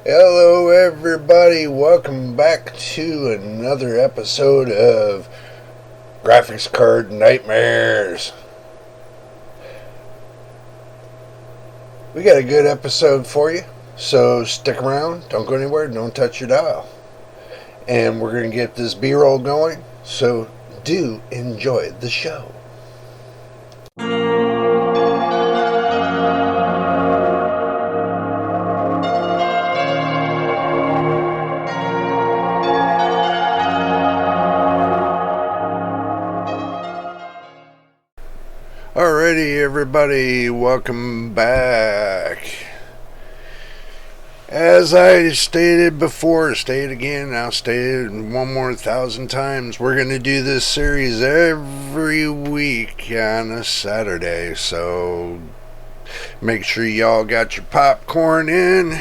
Hello, everybody. Welcome back to another episode of Graphics Card Nightmares. We got a good episode for you, so stick around. Don't go anywhere. Don't touch your dial. And we're going to get this B-roll going, so do enjoy the show. Alrighty, everybody, welcome back. As I stated before, state again, I'll state it one more 1,000 times, we're going to do this series every week on a Saturday, so make sure y'all got your popcorn in.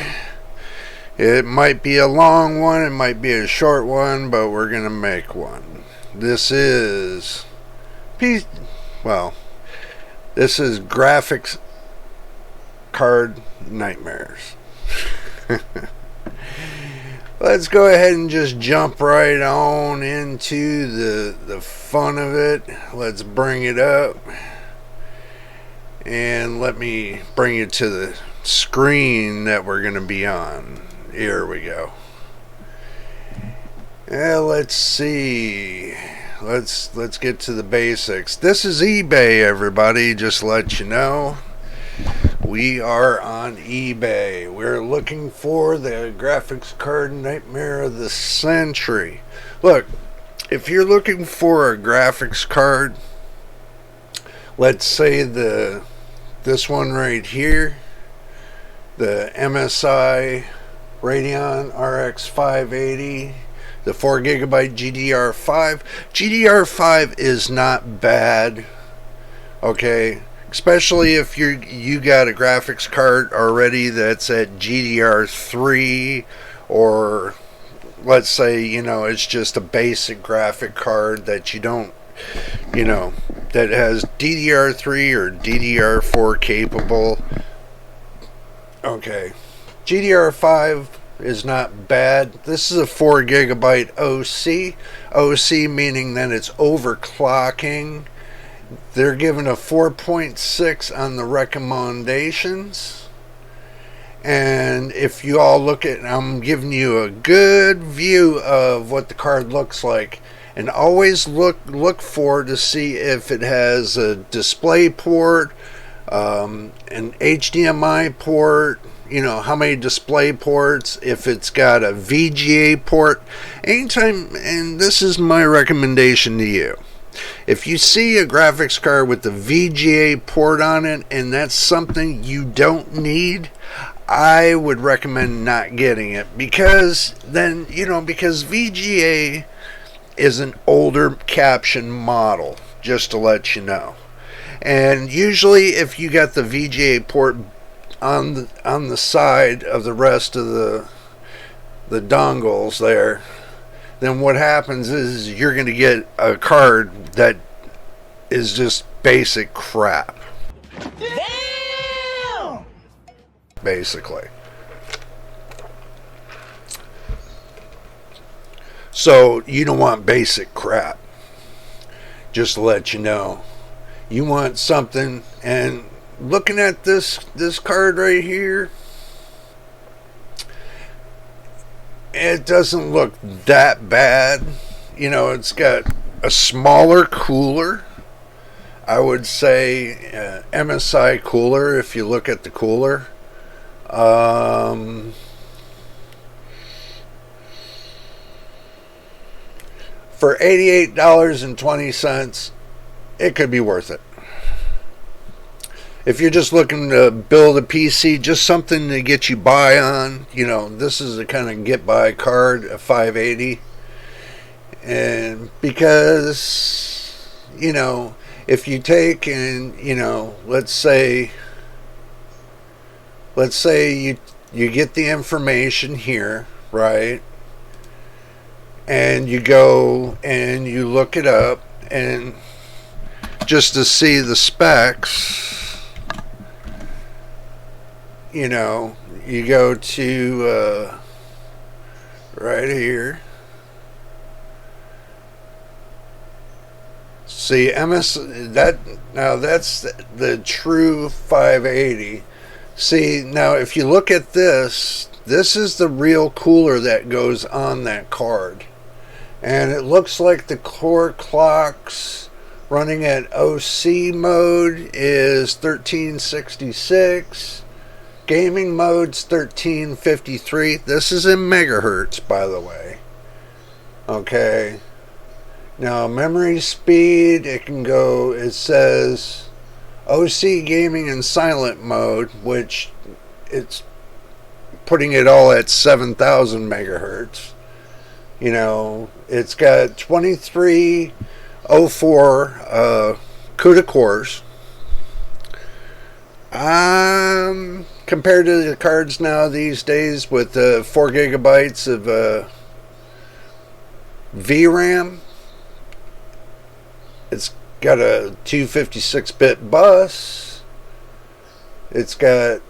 It might be a long one, it might be a short one, but we're going to make one. This is Graphics Card Nightmares. Let's go ahead and just jump right on into the fun of it. Let's bring it up. And let me bring it to the screen that we're going to be on. Here we go. Let's see. Let's get to the basics. This is eBay, everybody, just to let you know. We are on eBay. We're looking for the graphics card nightmare of the century. Look, if you're looking for a graphics card, let's say this one right here, the MSI Radeon RX 580, the 4GB GDR5. GDR5 is not bad, okay? Especially if you got a graphics card already that's at GDR3, or let's say, it's just a basic graphic card that you don't, that has DDR3 or DDR4 capable. Okay, GDR5 is not bad. This is a 4GB OC. OC meaning that it's overclocking. They're given a 4.6 on the recommendations. And if you all look at, I'm giving you a good view of what the card looks like. And always look for to see if it has a display port, an HDMI port, how many display ports, if it's got a VGA port. Anytime, and this is my recommendation to you, if you see a graphics card with the VGA port on it and that's something you don't need, I would recommend not getting it, because then, because VGA is an older caption model, just to let you know. And usually if you got the VGA port on the side of the rest of the dongles there, then what happens is you're going to get a card that is just basic crap. Damn! Basically. So you don't want basic crap. Just to let you know. You want something, and looking at this card right here, it doesn't look that bad. It's got a smaller cooler. I would say MSI cooler if you look at the cooler. For $88.20, it could be worth it. If you're just looking to build a PC, just something to get you by on, this is a kind of get by card, a 580. And because, if you take and, let's say you get the information here, right? And you go and you look it up, and just to see the specs, you go to right here. See, that's the true 580. See, now if you look at this, this is the real cooler that goes on that card. And it looks like the core clocks running at OC mode is 1366. Gaming mode's 1353. This is in megahertz, by the way. Okay. Now, memory speed, it says OC gaming in silent mode, which it's putting it all at 7,000 megahertz. It's got 2304 CUDA cores. Compared to the cards now these days with 4 gigabytes of VRAM, it's got a 256-bit bus. It's got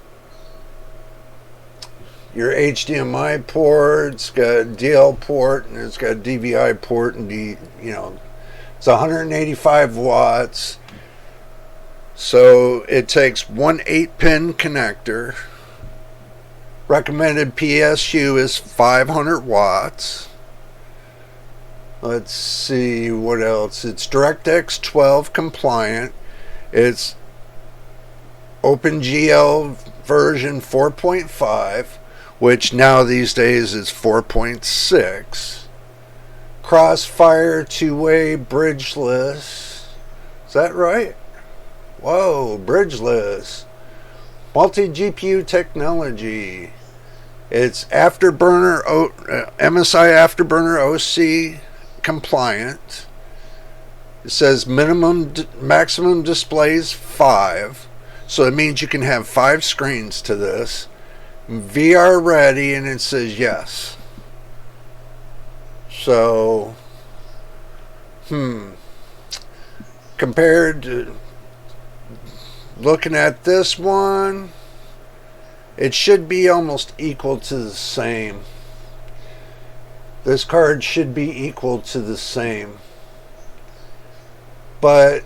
your HDMI port, it's got a DL port, and it's got a DVI port, and it's 185 watts. So it takes one 8-pin connector. Recommended PSU is 500 watts. Let's see what else. It's DirectX 12 compliant. It's OpenGL version 4.5, which now these days is 4.6. Crossfire two-way bridgeless. Is that right? Whoa, bridgeless. Multi-GPU technology. It's Afterburner MSI Afterburner OC compliant. It says maximum displays 5. So it means you can have 5 screens to this. VR ready, and it says yes. So, compared to looking at this one, it should be almost equal to the same. This card should be equal to the same. But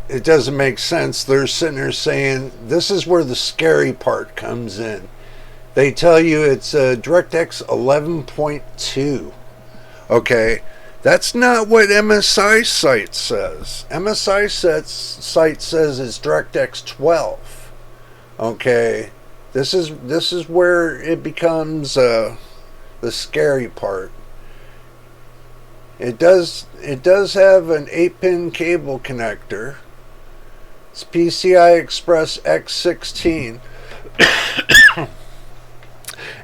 it doesn't make sense. They're sitting there saying, this is where the scary part comes in. They tell you it's DirectX 11.2. Okay, that's not what MSI site says. MSI site says it's DirectX 12. Okay, this is where it becomes the scary part. It does have an 8-pin cable connector. It's PCI Express X16.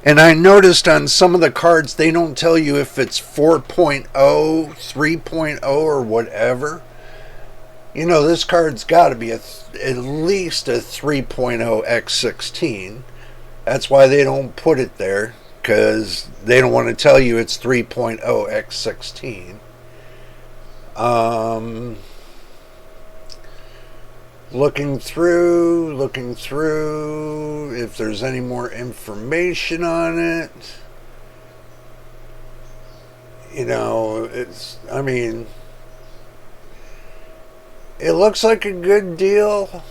And I noticed on some of the cards, they don't tell you if it's 4.0, 3.0, or whatever. This card's got to be at least a 3.0 X16. That's why they don't put it there, because they don't want to tell you it's 3.0 X16. Looking through if there's any more information on it. It looks like a good deal,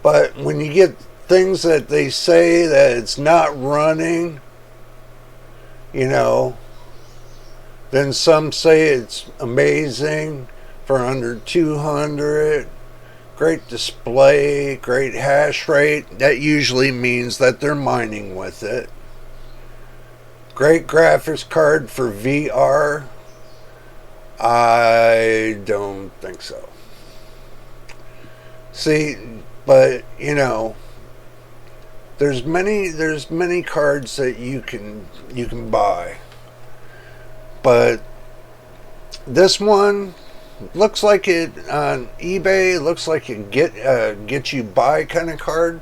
but when you get things that they say that it's not running, then some say it's amazing for under 200, great display, great hash rate. That usually means that they're mining with it. Great graphics card for VR. I don't think so. See, but there's many cards that you can buy, but this one looks like it on eBay. Looks like it get you buy kind of card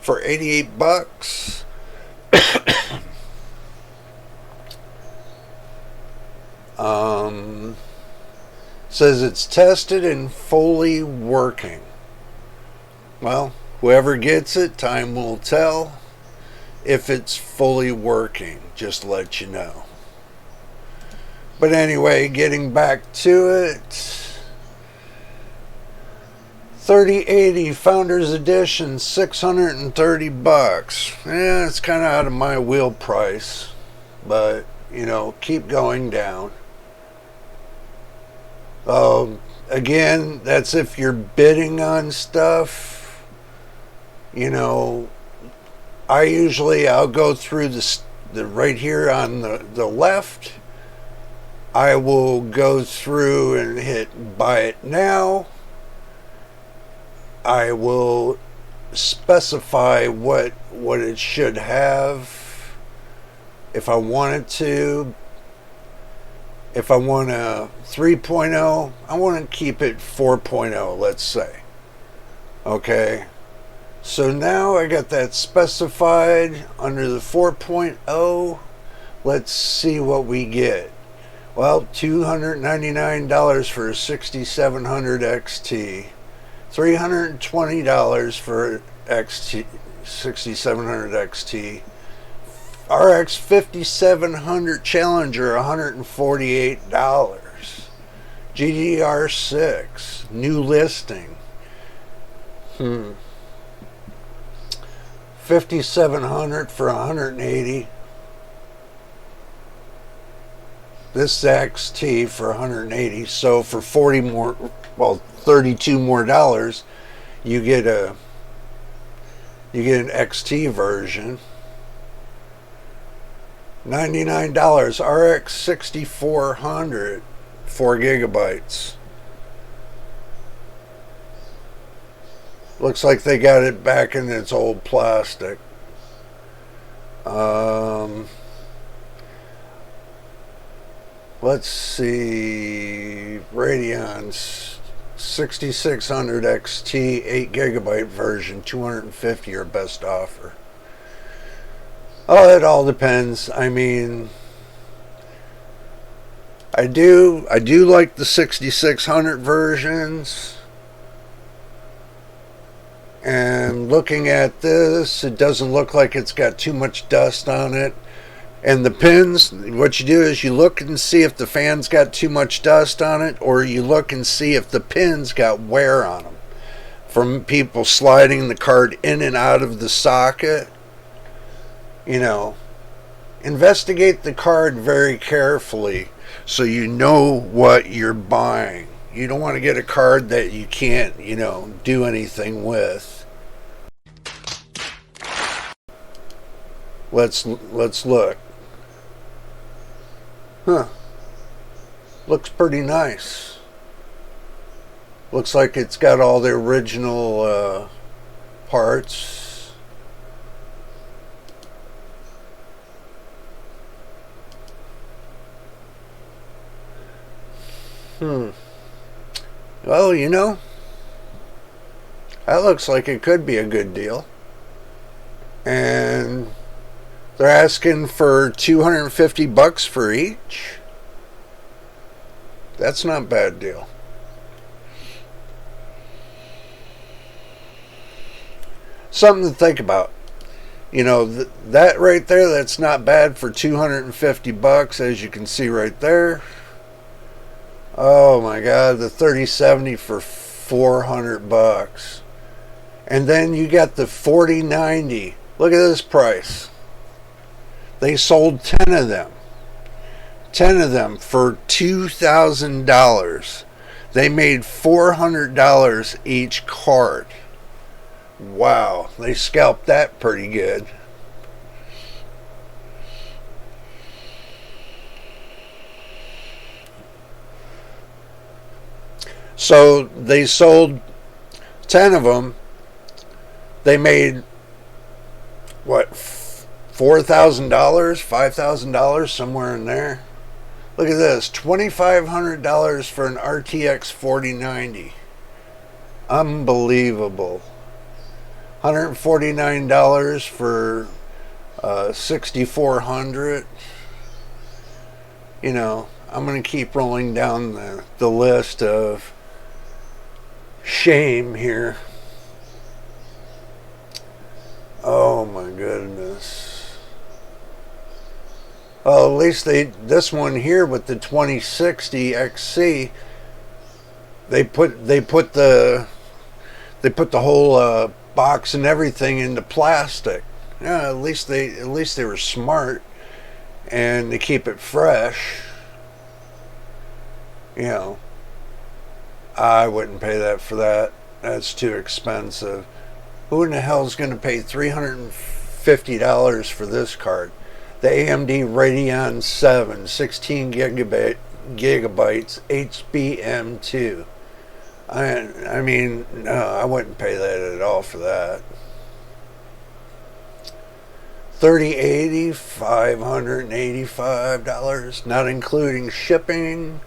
for $88. Says it's tested and fully working. Well, whoever gets it, time will tell if it's fully working, just to let you know. But anyway, getting back to it, 3080 Founders Edition, $630. Yeah, it's kind of out of my wheel price, but you know, keep going down. Again, that's if you're bidding on stuff. You know, I'll go through the right here on the left. I will go through and hit buy it now. I will specify what it should have if I wanted to. If I want a 3.0, I want to keep it 4.0, let's say. Okay. So now I got that specified under the 4.0. Let's see what we get. Well, $299 for a 6700 XT. $320 for XT 6700 XT. RX 5700 Challenger, $148. GDR6 new listing. 5700 for $180. This XT for $180. So for 40 more, well, $32 more dollars, you get an XT version. $99 RX 6400, 4 gigabytes. Looks like they got it back in its old plastic. Let's see, Radeon's 6600 XT 8 gigabyte version, 250 or best offer. Oh, it all depends. I mean, I do like the 6600 versions. And looking at this, it doesn't look like it's got too much dust on it. And the pins, what you do is you look and see if the fan's got too much dust on it, or you look and see if the pins got wear on them from people sliding the card in and out of the socket. You know, investigate the card very carefully so you know what you're buying. You don't want to get a card that you can't, you know, do anything with. Let's look. Huh. Looks pretty nice. Looks like it's got all the original parts. Well, you know, that looks like it could be a good deal. And they're asking for $250 for each. That's not a bad deal. Something to think about. You know, that right there, that's not bad for $250, as you can see right there. Oh my God, the 3070 for $400. And then you got the 4090. Look at this price. They sold 10 of them. 10 of them for $2,000. They made $400 each card. Wow, they scalped that pretty good. So they sold 10 of them. They made, what, $4,000, $5,000, somewhere in there. Look at this, $2,500 for an RTX 4090. Unbelievable. $149 for 6400. You know, I'm going to keep rolling down the list of shame here. Oh my goodness. Well, at least this one here with the 2060 XC, they put the whole box and everything into plastic. Yeah, at least they were smart, and they keep it fresh. You know, I wouldn't pay that for that. That's too expensive. Who in the hell is going to pay $350 for this card? The AMD Radeon 7, 16 gigabytes, HBM2. I mean, no, I wouldn't pay that at all for that. 3080, $585, not including shipping.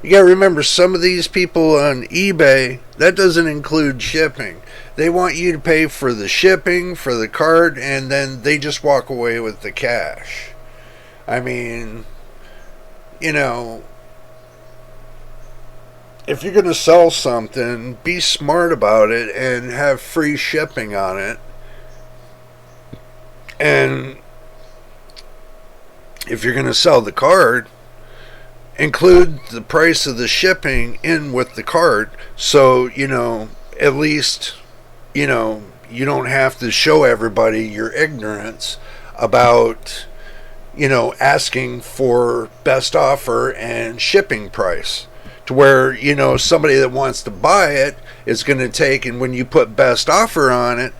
You gotta remember, some of these people on eBay, that doesn't include shipping. They want you to pay for the shipping, for the card, and then they just walk away with the cash. I mean, you know, if you're going to sell something, be smart about it and have free shipping on it. And if you're going to sell the card, include the price of the shipping in with the card, so, you know, at least, you know, you don't have to show everybody your ignorance about, you know, asking for best offer and shipping price, to where, you know, somebody that wants to buy it is going to take, and when you put best offer on it,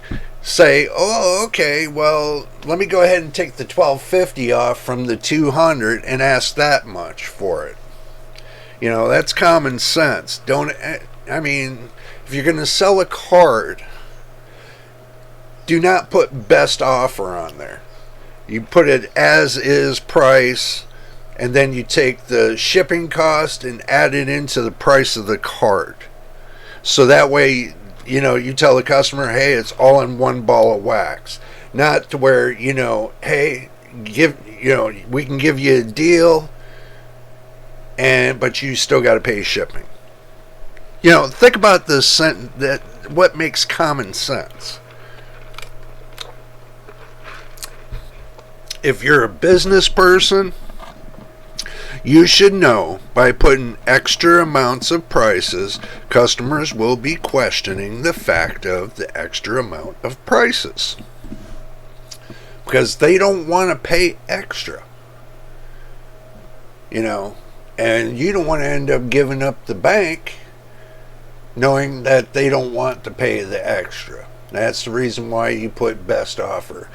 say, oh, okay, well, let me go ahead and take the $1,250 off from the $200 and ask that much for it. You know, that's common sense. I mean, if you're going to sell a card, do not put best offer on there. You put it as is price, and then you take the shipping cost and add it into the price of the card. So that way, you know, you tell the customer, hey, it's all in one ball of wax. Not to where, you know, hey, we can give you a deal, but you still got to pay shipping. You know, think about this what makes common sense. If you're a business person, you should know by putting extra amounts of prices, customers will be questioning the fact of the extra amount of prices, because they don't want to pay extra, you know, and you don't want to end up giving up the bank knowing that they don't want to pay the extra. That's the reason why you put best offer.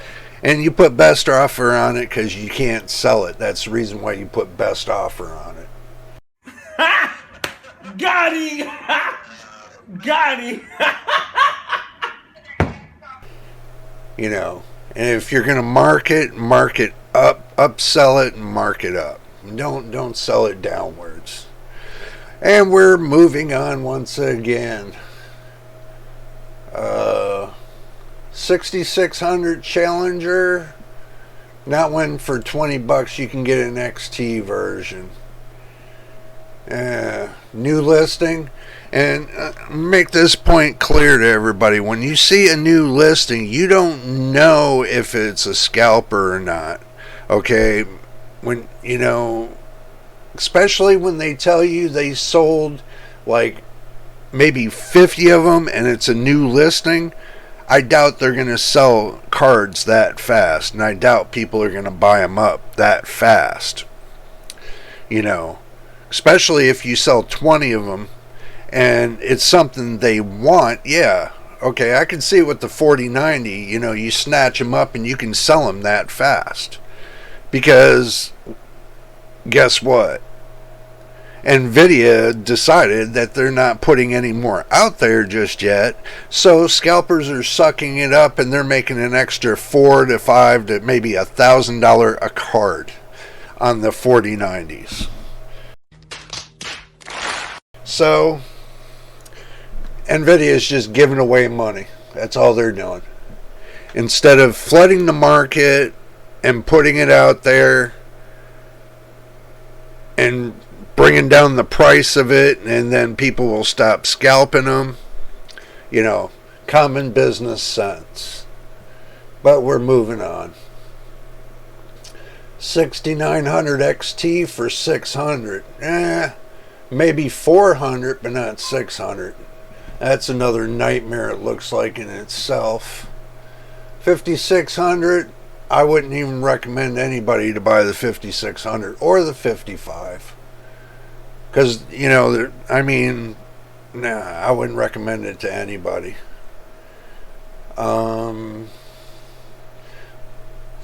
And you put best offer on it because you can't sell it. That's the reason why you put best offer on it. Got him! Got him! You know, and if you're going to mark it up, upsell it, and mark it up. Don't sell it downwards. And we're moving on once again. 6600 Challenger. Not one for $20. You can get an XT version. New listing. And make this point clear to everybody. When you see a new listing, you don't know if it's a scalper or not. Okay? When, you know, especially when they tell you they sold like maybe 50 of them and it's a new listing, I doubt they're going to sell cards that fast, and I doubt people are going to buy them up that fast. You know, especially if you sell 20 of them and it's something they want. Yeah, okay, I can see with the 4090, you know, you snatch them up and you can sell them that fast. Because guess what? nvidia decided that they're not putting any more out there just yet, so scalpers are sucking it up and they're making an extra $400 to $500 to maybe $1,000 a card on the 4090s. So nvidia is just giving away money. That's all they're doing. Instead of flooding the market and putting it out there and bringing down the price of it, and then people will stop scalping them. You know, common business sense. But we're moving on. 6900 XT for 600. Maybe 400, but not 600. That's another nightmare, it looks like, in itself. 5600, I wouldn't even recommend anybody to buy the 5600 or the 55. Because, you know, I mean, nah, I wouldn't recommend it to anybody.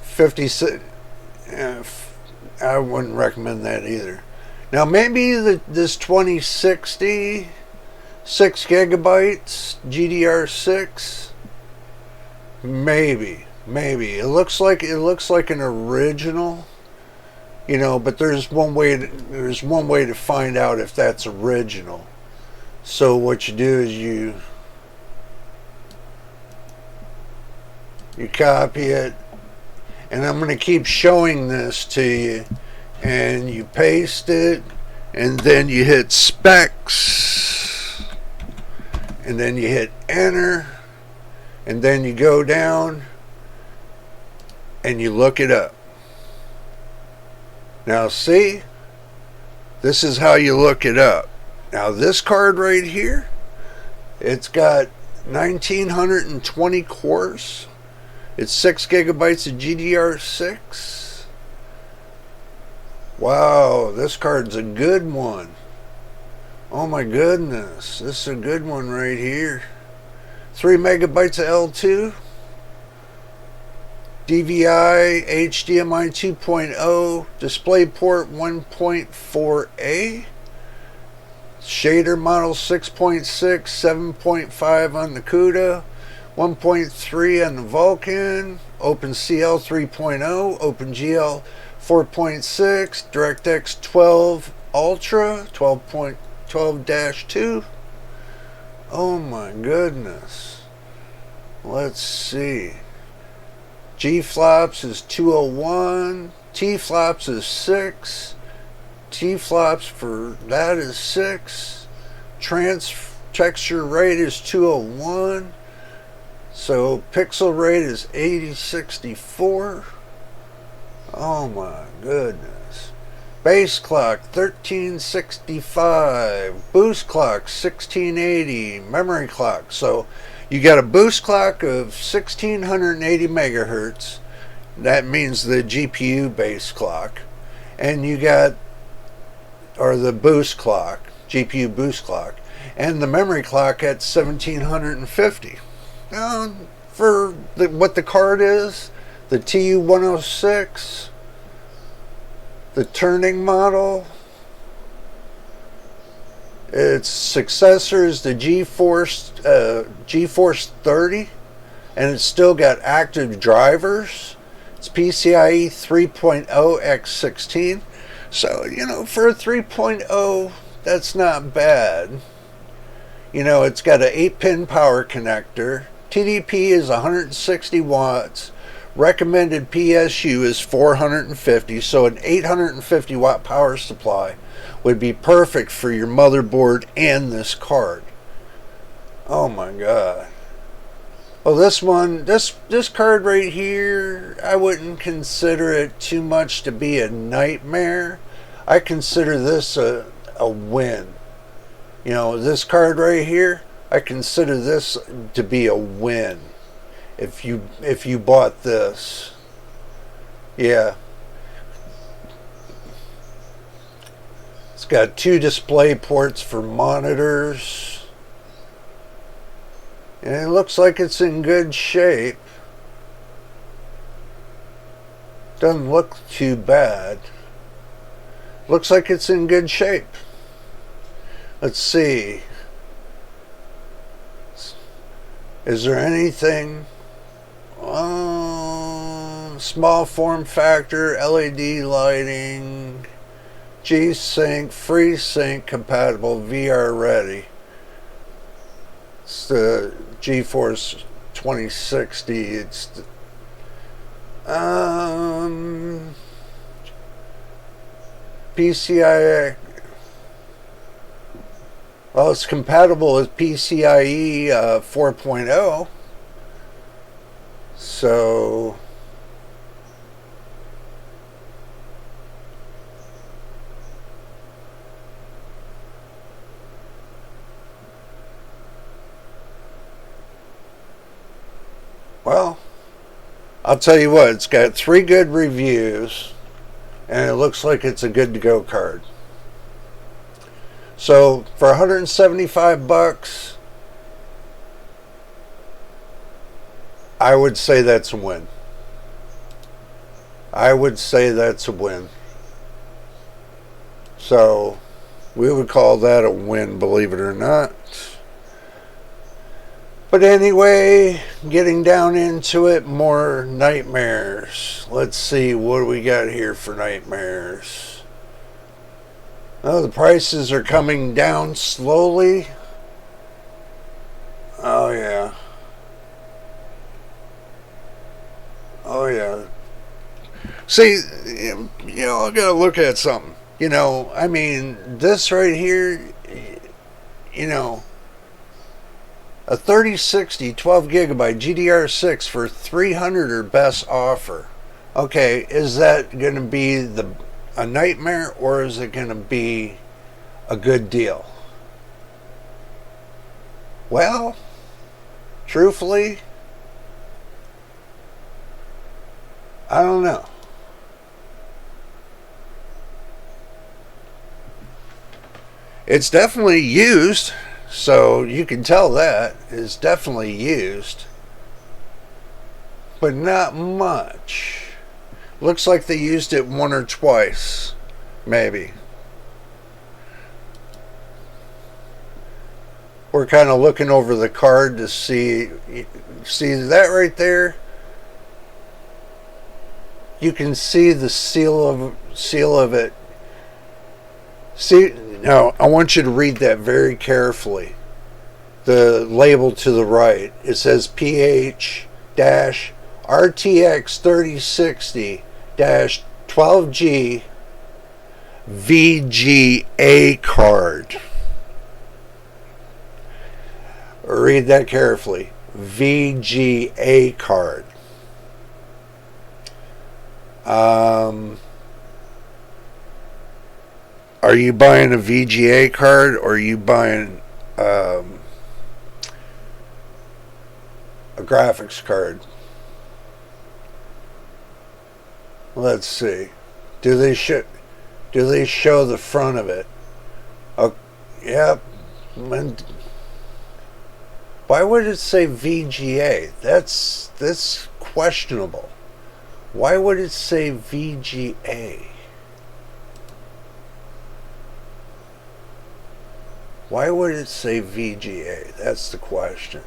56, I wouldn't recommend that either. Now, maybe this 2060, 6 gigabytes, GDR6, maybe. It looks like an original. You know, but there's one way to find out if that's original. So what you do is you copy it, and I'm going to keep showing this to you, and you paste it, and then you hit specs, and then you hit enter, and then you go down and you look it up. Now see, this is how you look it up. Now this card right here, it's got 1920 cores. It's 6 gigabytes of GDR6. Wow, this card's a good one. Oh my goodness, this is a good one right here. 3 megabytes of L2. DVI, HDMI 2.0, DisplayPort 1.4a, shader model 6.6, 7.5 on the CUDA, 1.3 on the Vulkan, OpenCL 3.0, OpenGL 4.6, DirectX 12 Ultra 12.12-2. Oh my goodness. Let's see. G-flops is 201, T-flops is 6, T-flops for that is 6, texture rate is 201, so pixel rate is 8064. Oh my goodness. Base clock 1365, boost clock 1680, memory clock. So you got a boost clock of 1680 megahertz. That means the GPU base clock. And you got, or the boost clock, GPU boost clock. And the memory clock at 1750. Now, for what the card is, the TU-106, the turning model, its successor is the GeForce 30, and it's still got active drivers. It's PCIe 3.0 x16. So, you know, for a 3.0, that's not bad. You know, it's got an 8-pin power connector. TDP is 160 watts. Recommended PSU is 450, so an 850 watt power supply would be perfect for your motherboard and this card. Oh my god. Well, this card right here, I wouldn't consider it too much to be a nightmare. I consider this a win. You know, this card right here, I consider this to be a win. If you bought this. Yeah. It's got 2 display ports for monitors. And it looks like it's in good shape. Doesn't look too bad. Looks like it's in good shape. Let's see. Is there anything? Small form factor, LED lighting, G-Sync, FreeSync compatible, VR ready. It's the GeForce 2060. It's the, PCIe. Well, it's compatible with PCIe 4.0. So well, I'll tell you what, it's got 3 good reviews and it looks like it's a good to go card. So for $175, I would say that's a win. I would say that's a win. So we would call that a win, believe it or not. But anyway, getting down into it, more nightmares. Let's see, what do we got here for nightmares? Oh, the prices are coming down slowly. Oh, yeah. Oh, yeah. See, I gotta look at something. I mean, this right here, a 3060 12 gigabyte GDR6 for $300 or best offer. Okay, is that going to be a nightmare or is it going to be a good deal? Well, truthfully, I don't know. It's definitely used. So you can tell that is definitely used, but not much. Looks like they used it 1 or twice, maybe. We're kind of looking over the card to see that right there. You can see the seal of it. See, now I want you to read that very carefully. The label to the right, it says PH-RTX 3060-12G VGA card. Read that carefully. VGA card. Are you buying a VGA card or are you buying a graphics card? Let's see. Do they show the front of it? Oh, yep. Why would it say VGA? That's questionable. Why would it say VGA? Why would it say VGA? That's the question.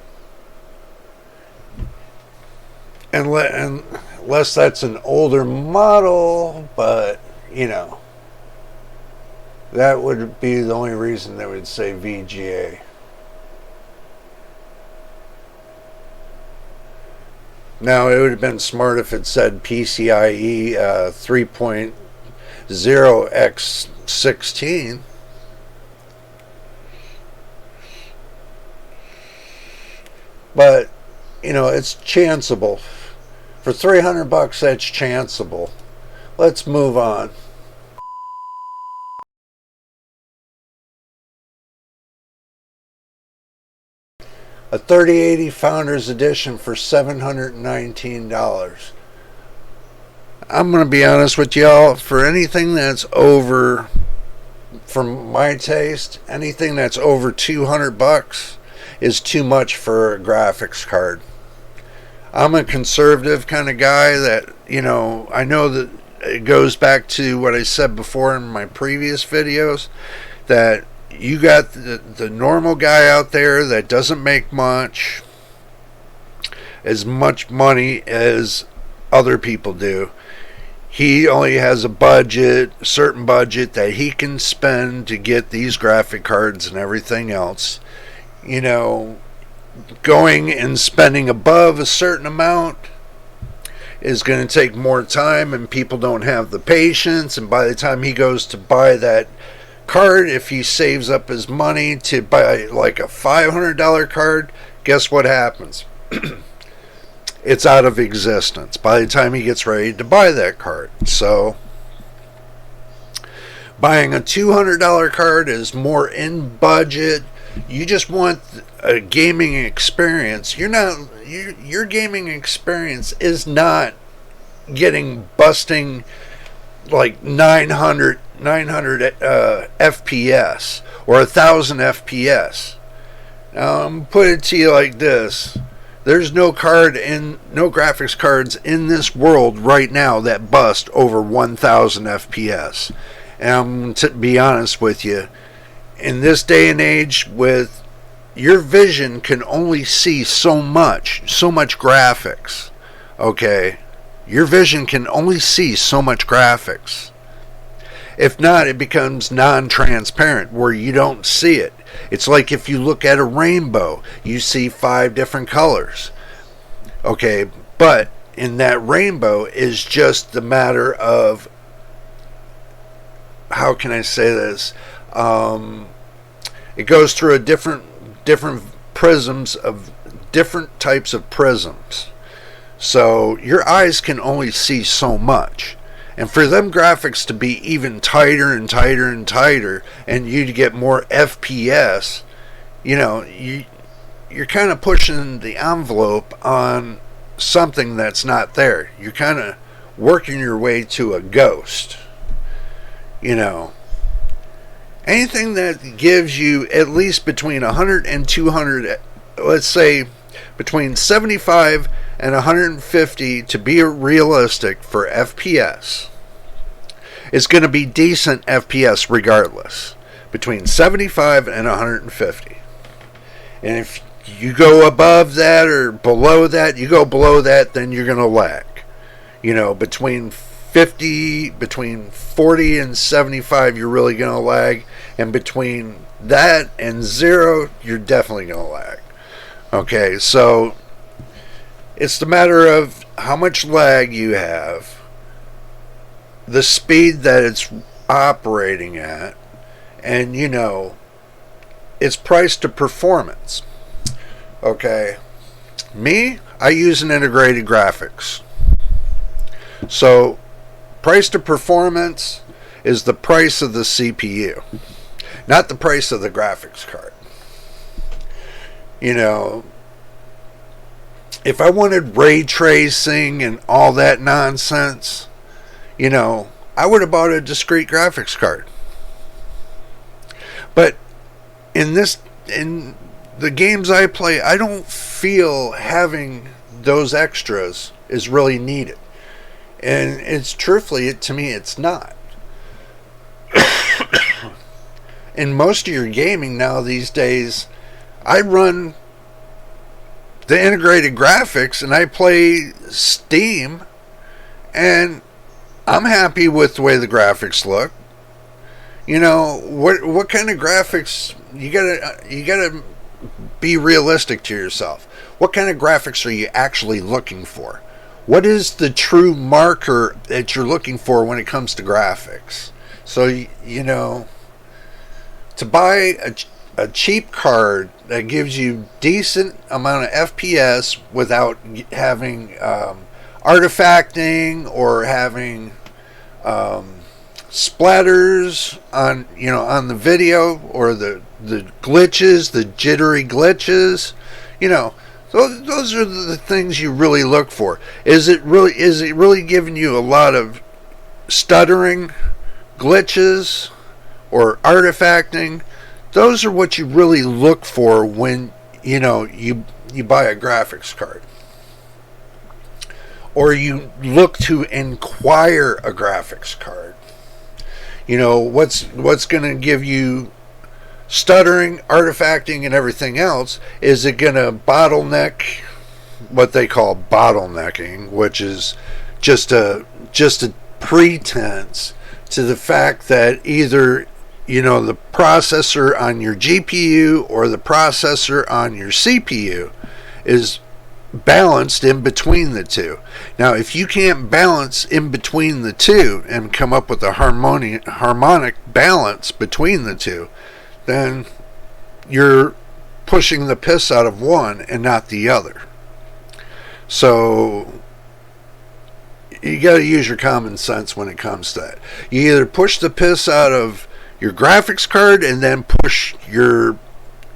Unless that's an older model, but that would be the only reason they would say VGA. Now it would have been smart if it said PCIe 3.0x16. But it's chanceable. For $300, that's chanceable. Let's move on. A 3080 Founders Edition for $719. I'm going to be honest with y'all. For anything that's over, from my taste, anything that's over $200 is too much for a graphics card. I'm a conservative kind of guy that, I know that it goes back to what I said before in my previous videos, that you got the normal guy out there that doesn't make as much money as other people do. He only has a certain budget that he can spend to get these graphic cards and everything else. Going and spending above a certain amount is going to take more time, and people don't have the patience, and by the time he goes to buy that card, if he saves up his money to buy like a $500 card, guess what happens? it's out of existence by the time he gets ready to buy that card. So buying a $200 card is more in budget. You just want a gaming experience. Your gaming experience is not busting like 900 FPS or 1000 FPS. Put it to you like this: there's no graphics cards in this world right now that bust over 1000 FPS. And to be honest with you, in this day and age, with your vision can only see so much graphics. Okay, your vision can only see so much graphics. If not, it becomes non-transparent where you don't see it. It's like if you look at a rainbow, you see 5 different colors. Okay, but in that rainbow is just the matter of, how can I say this? It goes through different prisms of different types of prisms. So your eyes can only see so much. And for them graphics to be even tighter and tighter and tighter, and you to get more FPS, you're kind of pushing the envelope on something that's not there. You're kind of working your way to a ghost. Anything that gives you at least between 100 and 200, let's say between 75 and 150 to be realistic for FPS, is going to be decent FPS regardless, between 75 and 150. And if you go above that or below that, then you're going to lag. Between 40 and 75, you're really going to lag. And between that and 0, you're definitely going to lag. Okay, so it's the matter of how much lag you have, the speed that it's operating at, and it's price to performance. Okay, I use an integrated graphics. So price to performance is the price of the CPU, not the price of the graphics card. If I wanted ray tracing and all that nonsense, I would have bought a discrete graphics card. But in the games I play, I don't feel having those extras is really needed. And to me, it's not. In most of your gaming now these days, I run the integrated graphics and I play Steam, and I'm happy with the way the graphics look. What kind of graphics? You gotta be realistic to yourself. What kind of graphics are you actually looking for? What is the true marker that you're looking for when it comes to graphics? So, to buy a cheap card that gives you decent amount of FPS without having artifacting or having splatters on the video, or the glitches, the jittery glitches, those are the things you really look for. Is it really giving you a lot of stuttering, glitches, or artifacting? Those are what you really look for when you buy a graphics card, or you look to acquire a graphics card. What's going to give you stuttering, artifacting, and everything else? Is it going to bottleneck, what they call bottlenecking, which is just a pretense to the fact that either the processor on your GPU or the processor on your CPU is balanced in between the two. Now, if you can't balance in between the two and come up with a harmonic balance between the two, then you're pushing the piss out of one and not the other. So you got to use your common sense when it comes to that. You either push the piss out of your graphics card and then push your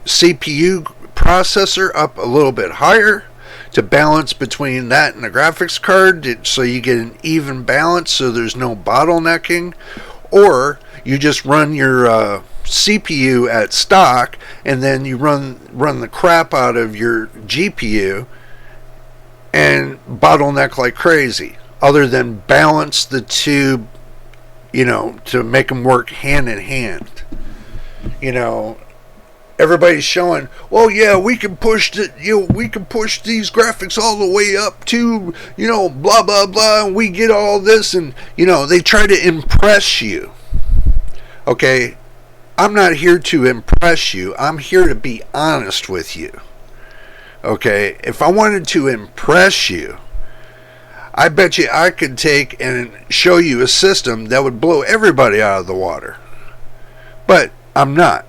CPU processor up a little bit higher to balance between that and the graphics card, so you get an even balance so there's no bottlenecking, or you just run your CPU at stock and then you run the crap out of your GPU and bottleneck like crazy, other than balance the two, to make them work hand in hand. Everybody's showing, well, yeah, we can push we can push these graphics all the way up to, blah blah blah, and we get all this, and they try to impress you. Okay, I'm not here to impress you. I'm here to be honest with you. Okay, if I wanted to impress you, I bet you I could take and show you a system that would blow everybody out of the water. But I'm not.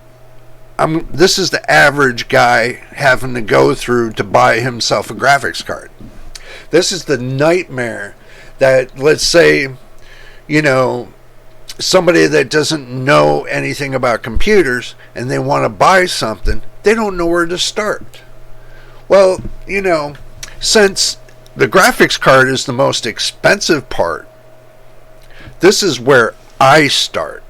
This is the average guy having to go through to buy himself a graphics card. This is the nightmare that, let's say, somebody that doesn't know anything about computers and they want to buy something, they don't know where to start. Well, since the graphics card is the most expensive part, this is where I start.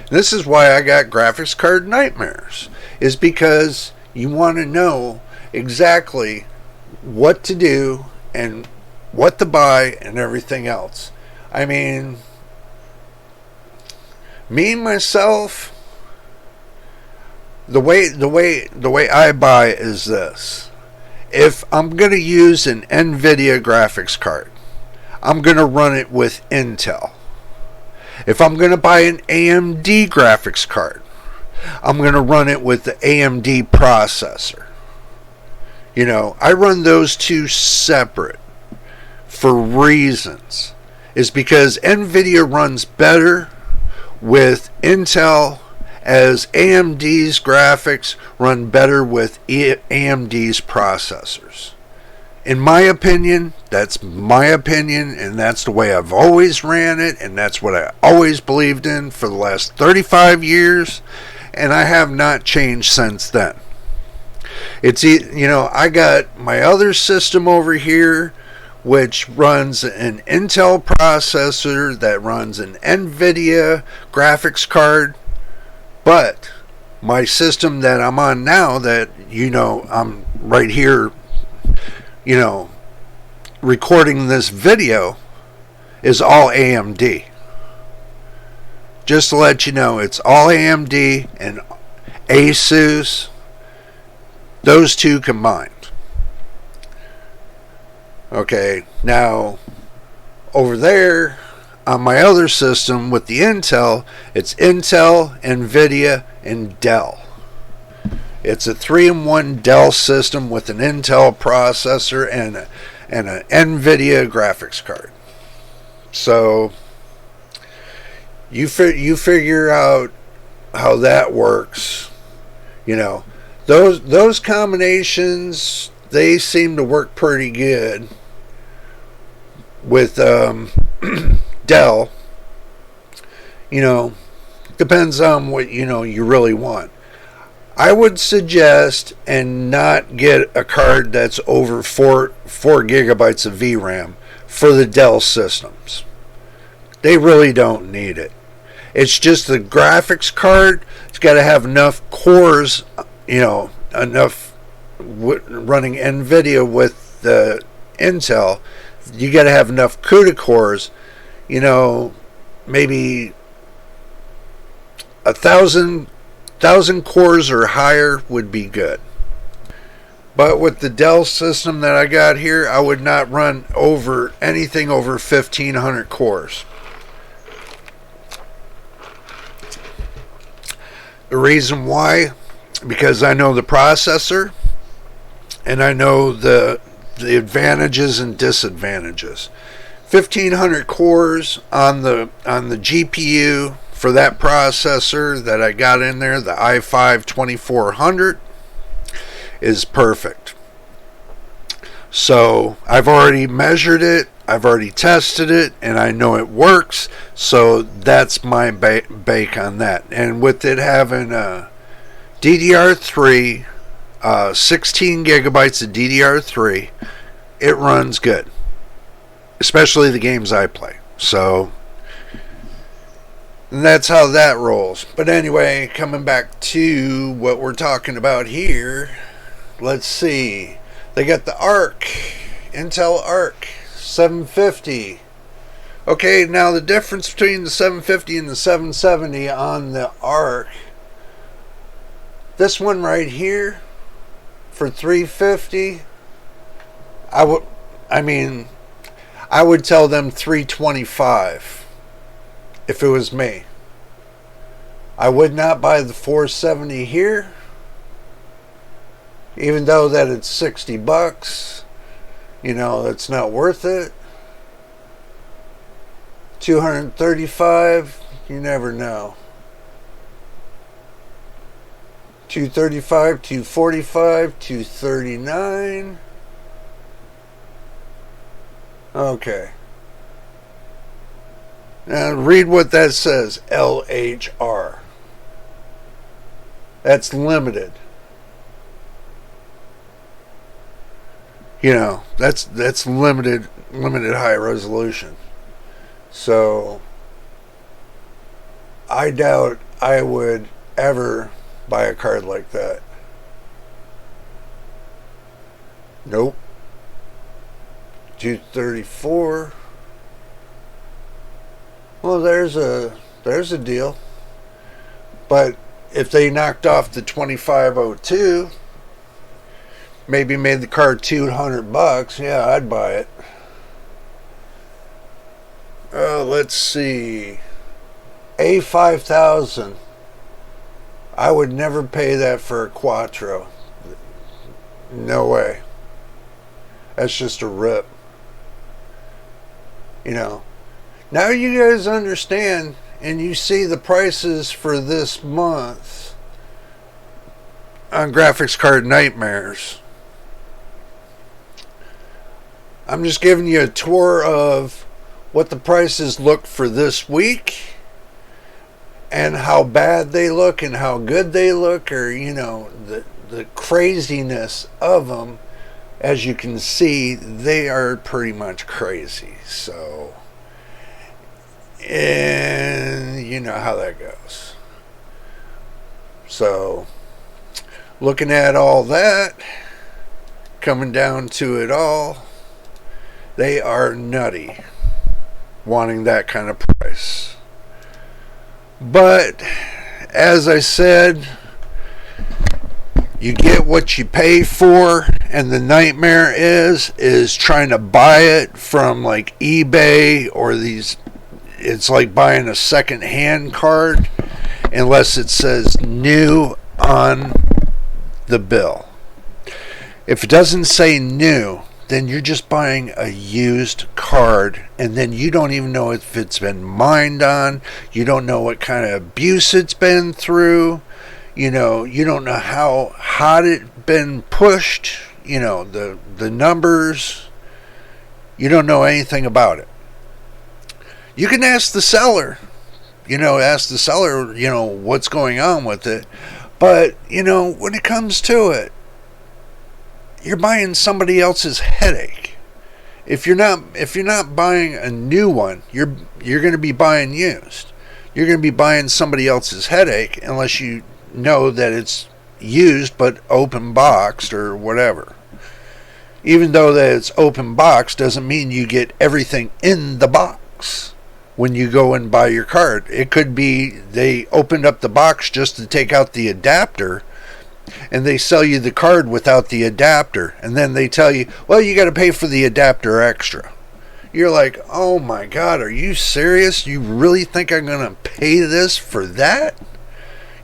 This is why I got graphics card nightmares, is because you want to know exactly what to do and what to buy and everything else. I mean, me myself, the way I buy is this. If I'm going to use an nvidia graphics card, I'm going to run it with Intel. If I'm going to buy an AMD graphics card, I'm going to run it with the AMD processor. I run those two separate for reasons. Is because NVIDIA runs better with Intel, as AMD's graphics run better with AMD's processors. In my opinion, that's my opinion, and that's the way I've always ran it, and that's what I always believed in for the last 35 years, and I have not changed since then. It's, I got my other system over here, which runs an Intel processor that runs an NVIDIA graphics card, but my system that I'm on now, that I'm right here, recording this video, is all AMD. Just to let you know, it's all AMD and Asus, those two combined. Okay, now over there on my other system with the Intel, it's Intel, NVIDIA, and Dell. It's a 3-in-1 Dell system with an Intel processor and an NVIDIA graphics card. So you figure out how that works. Those combinations, they seem to work pretty good with Dell. Depends on what you really want. I would suggest and not get a card that's over 4 gigabytes of VRAM for the Dell systems. They really don't need it. It's just the graphics card. It's got to have enough cores, enough running NVIDIA with the Intel. You got to have enough CUDA cores, maybe 1,000 cores or higher would be good. But with the Dell system that I got here, I would not run over anything over 1,500 cores. The reason why, because I know the processor and I know the advantages and disadvantages. 1,500 cores on the GPU for that processor that I got in there, the i5 2400, is perfect. So I've already measured it, I've already tested it, and I know it works. So that's my bake on that. And with it having a DDR3, 16 gigabytes of DDR3, it runs good, especially the games I play. So that's how that rolls. But anyway, coming back to what we're talking about here, let's see. They got the Arc, Intel Arc 750. Okay, now the difference between the 750 and the 770 on the Arc, this one right here for 350, I would tell them 325 if it was me. I would not buy the 470 here, even though that it's $60. It's not worth it. 235, you never know. 235, 245, 239. Okay. Now read what that says. LHR. That's limited. That's limited high resolution. So I doubt I would ever buy a card like that. Nope. 234. Well, there's a deal. But if they knocked off the 2502, maybe made the card $200, yeah, I'd buy it. Let's see. A5000. I would never pay that for a Quattro. No way. That's just a rip. Now you guys understand, and you see the prices for this month on Graphics Card Nightmares. I'm just giving you a tour of what the prices look for this week and how bad they look and how good they look, or the craziness of them. As you can see, they are pretty much crazy. So, and you know how that goes. So, looking at all that, coming down to it all, they are nutty wanting that kind of price. But as I said, you get what you pay for, and the nightmare is trying to buy it from like eBay or these. It's like buying a second-hand card unless it says new on the bill. If it doesn't say new, then you're just buying a used card, and then you don't even know if it's been mined on. You don't know what kind of abuse it's been through. You don't know how hot it's been pushed. The numbers. You don't know anything about it. You can ask the seller. What's going on with it. But, when it comes to it, you're buying somebody else's headache. If you're not buying a new one, you're going to be buying used. You're going to be buying somebody else's headache unless you know that it's used but open boxed or whatever. Even though that it's open boxed doesn't mean you get everything in the box when you go and buy your card. It could be they opened up the box just to take out the adapter, and they sell you the card without the adapter, and then they tell you, well, you got to pay for the adapter extra. You're like, oh my God, are you serious? You really think I'm going to pay this for that?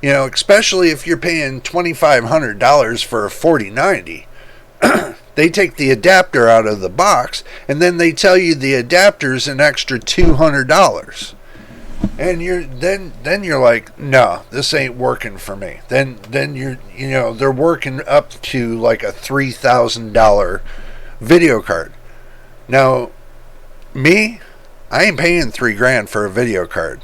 Especially if you're paying $2,500 for a 4090. They take the adapter out of the box, and then they tell you the adapter's an extra $200. And you're like, no, this ain't working for me. Then they're working up to like a $3,000 video card. Now, me, I ain't paying $3,000 for a video card.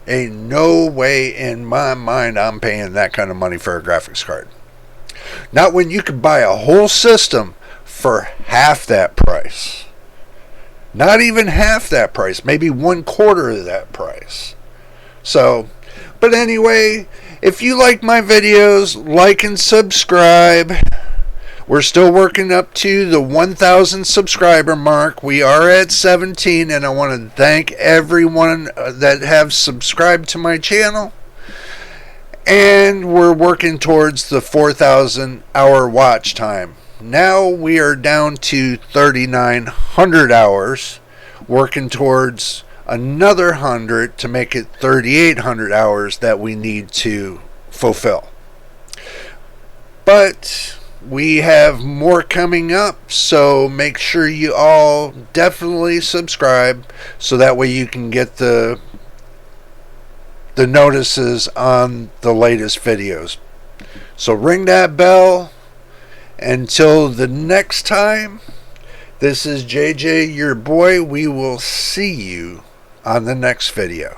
Ain't no way in my mind I'm paying that kind of money for a graphics card. Not when you could buy a whole system for half that price. Not even half that price, maybe 1/4 of that price. So, but anyway, if you like my videos, like and subscribe. We're still working up to the 1,000 subscriber mark. We are at 17, and I want to thank everyone that have subscribed to my channel. And we're working towards the 4,000 hour watch time. Now we are down to 3,900 hours, working towards another 100 to make it 3,800 hours that we need to fulfill. But we have more coming up, so make sure you all definitely subscribe so that way you can get the notices on the latest videos. So ring that bell. Until the next time, this is JJ, your boy. We will see you on the next video.